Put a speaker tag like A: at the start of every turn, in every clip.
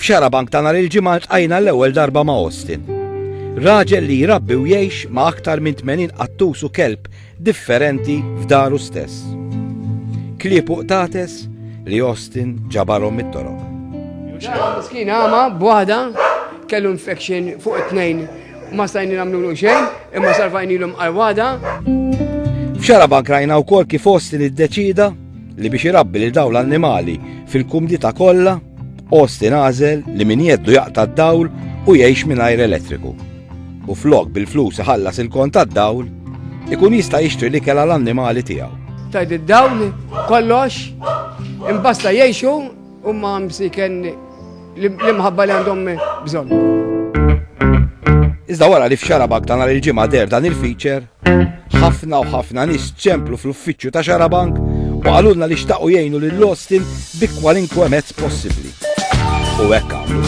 A: F'Xarabank ta' nhar il-ġimgħa ltqajna l-ewwel darba ma' Austin. Raġel li jrabbi u jgħix ma' aktar minn 80 qattus u kelb differenti f'daru stess. Klieb u qtates li Austin ġabarhom mit-toroq.
B: Miskin għama b'waħda kellu infection fuq it-tnejn ma stajni nagħmlu xejn, imma sarfajnilhom għal-waħda.
A: F'Xarabank rajna wkoll kif Austin iddeċida li biex irabbi lil dawn l-annimali fil-kumdita kollha, Austin għażel li min jeddu jaqta' d-dawl u jgħix mingħajr elettriku. U flok bil-flus iħallas il-kont tad-dawl, ikun jista' jixtri l-ikel għall-annimali tiegħu.
B: Tajt id-dawl kollox imbasta jgħixu u ma msiken l-imħabba li għandhom bżonn.
A: Iżda wara li f'Xarabank ta' nhar il-ġimgħa der dan il-feature, ħafna u ħafna nies ċemplu fl-uffiċċju ta' Xarabank u qalulna li xtaqgħu jgħinu lil Austin bi kwalinkwe mezz possibbli. U hekk għamlu.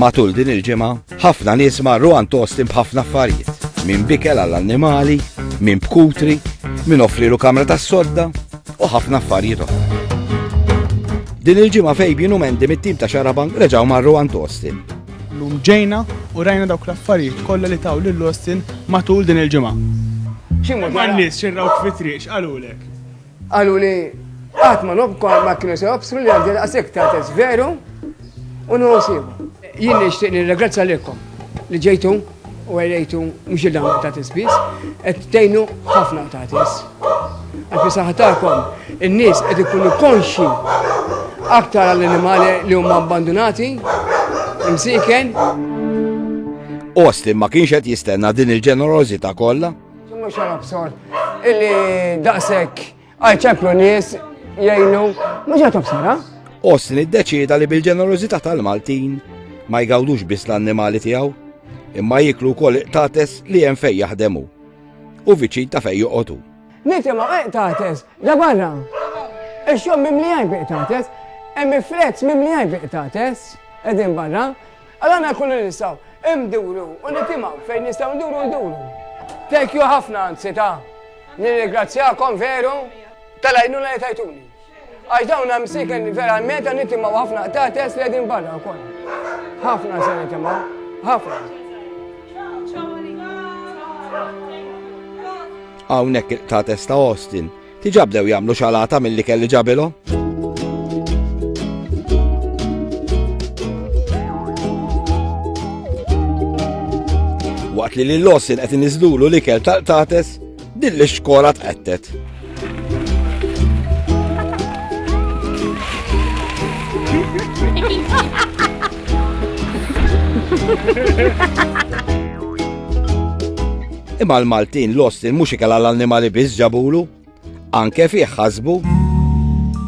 A: Matul din il-ġimgħa, ħafna nies marru għand Austin b'ħafna affarijiet. Min bikel għall-annimali, min b'kutri, min offrilu kamra tas-sodda u ħafna affarijiet oħra. Din il-ġimgħa Fabian u Mendi mit-tim ta' Xarabank reġgħu marru għand Austin.
C: Llum ġejna u rajna dawk l-affarijiet kollha li taw lil Austin matul din il-ġimgħa. Man-nies xirrawk fit-triq x'qalulek?
B: Qalu li qatt ma nobkom ma kienu se jobsru li għandi daqshekk tagħtes veru u nħossibu. Jien nixtieq nirringrazzja lilkom li ġejtu u għajrejtu mhux il-dawn tagħtes biss, qed tgħinu ħafna tagħtes. Għalfi saħħatakom in-nies qed ikunu konxi aktar għall-animali li huma abbandonati, imsiken.
A: Austin ma kienx qed jistenna din il-ġenerożità kollha.
B: Mhux absor illi daqshekk għajċemplu nies jgħinu mhux qed absara.
A: Austin iddeċieda li bil-ġenerożità tal-Maltin ma jgawdux biss l-annimali tiegħu, imma jiklu wkoll iqtates li hemm fejn jaħdemu u viċin ta' fejn joqogħdu.
B: Nitima iqtates, da barra. Ix-xogħol mimlijaj biqtates, hemm il-flets mimlijaj biqtates, qegħdin barra. Allana kullu nistgħu imduru u nitimgħu fejn nistgħu nduru. Thank you ħafna anzi ta' nirringrazzjakom veru tal-għajnuna li tajtuni. Għax dawn msiken verament nitimgħu ħafna qtates li qegħdin barra wkoll. Ħafna se nitimgħu, ħafna.
A: Hawnhekk il-qtates ta' Austin tiġabdew jagħmlu xalata milli kelli ġabilhom. Waqt li lil Austin qed iniżlulu l-ikel tal-qtates, din l-ixkora tqettet. Imma l-Maltin l-Austin mhux ikel għall-annimali biss ġabulu, anke fih ħasbu.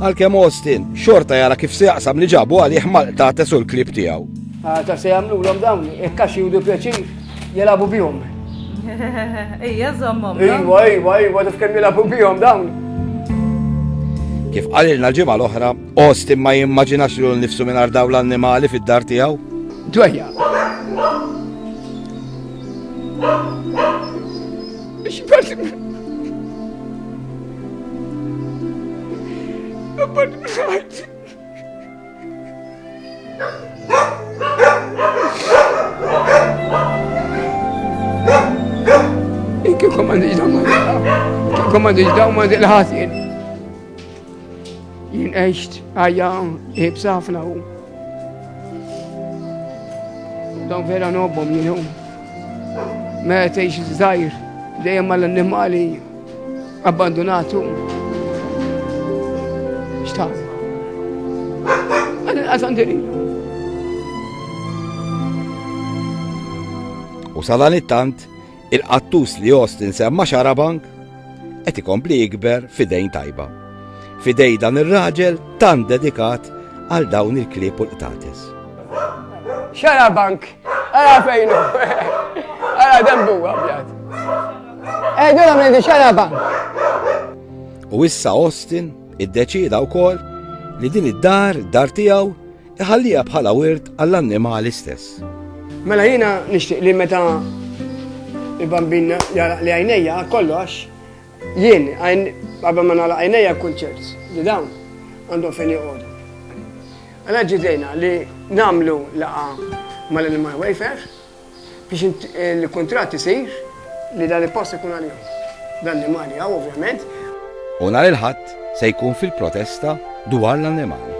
A: Għalkemm Austin xorta jara kif se jaqsam li ġabu għalih mal-qtates u l-klieb tiegħu.
B: Ta' se jagħmluhom dawn ikkax jgħidu pjaċir jilagħbu bihom.
D: Ejja żommhom.
B: Iva, taf kemm jilagħbu bihom dawn.
A: Kif qalilna l-ġimgħa l-oħra, Austin ma jimmaġinax lilu nnifsu mingħajr dawn l-annimali fid-dar tiegħu.
B: Dwejja. Kif komandi ġdaw ma dil-ħasin. Jien għext għajja ibsa ħafna hu. Dawn vera nobbhom jienu. Ma tgħix żgħir dejjem mal-annimali abbandonatu. X'tagħmel? Għadin qasandiri.
A: U sadan it-tant, il-qattus li Austin semma Xarabank qed ikompli jikber f'idejn tajba. F'idej dan ir-raġel tant dedikat għal dawn il-klieb u l-qtates.
B: Xarabank, ara fejnu. Ara dembu għabjad. Dura minn Xarabank.
A: U issa Austin iddeċida wkoll li din id-dar tiegħu iħallija bħala wirt għall-annimali stess.
B: Mela jiena nixtieq li meta il-bambin jara li għajnejja kollox, jien, għabba ma nara għajnejja kunċert, li dawn għandhom fejn jgħodu. Għala ġidejna li namlu laqa mal-animal welfare biex il-kontrat isir li dan il-post ikun għal-jom. Dan l-animali għaw, ovvjament.
A: U nhar il-ħadd se jkun fil-protesta dwar l-annimali.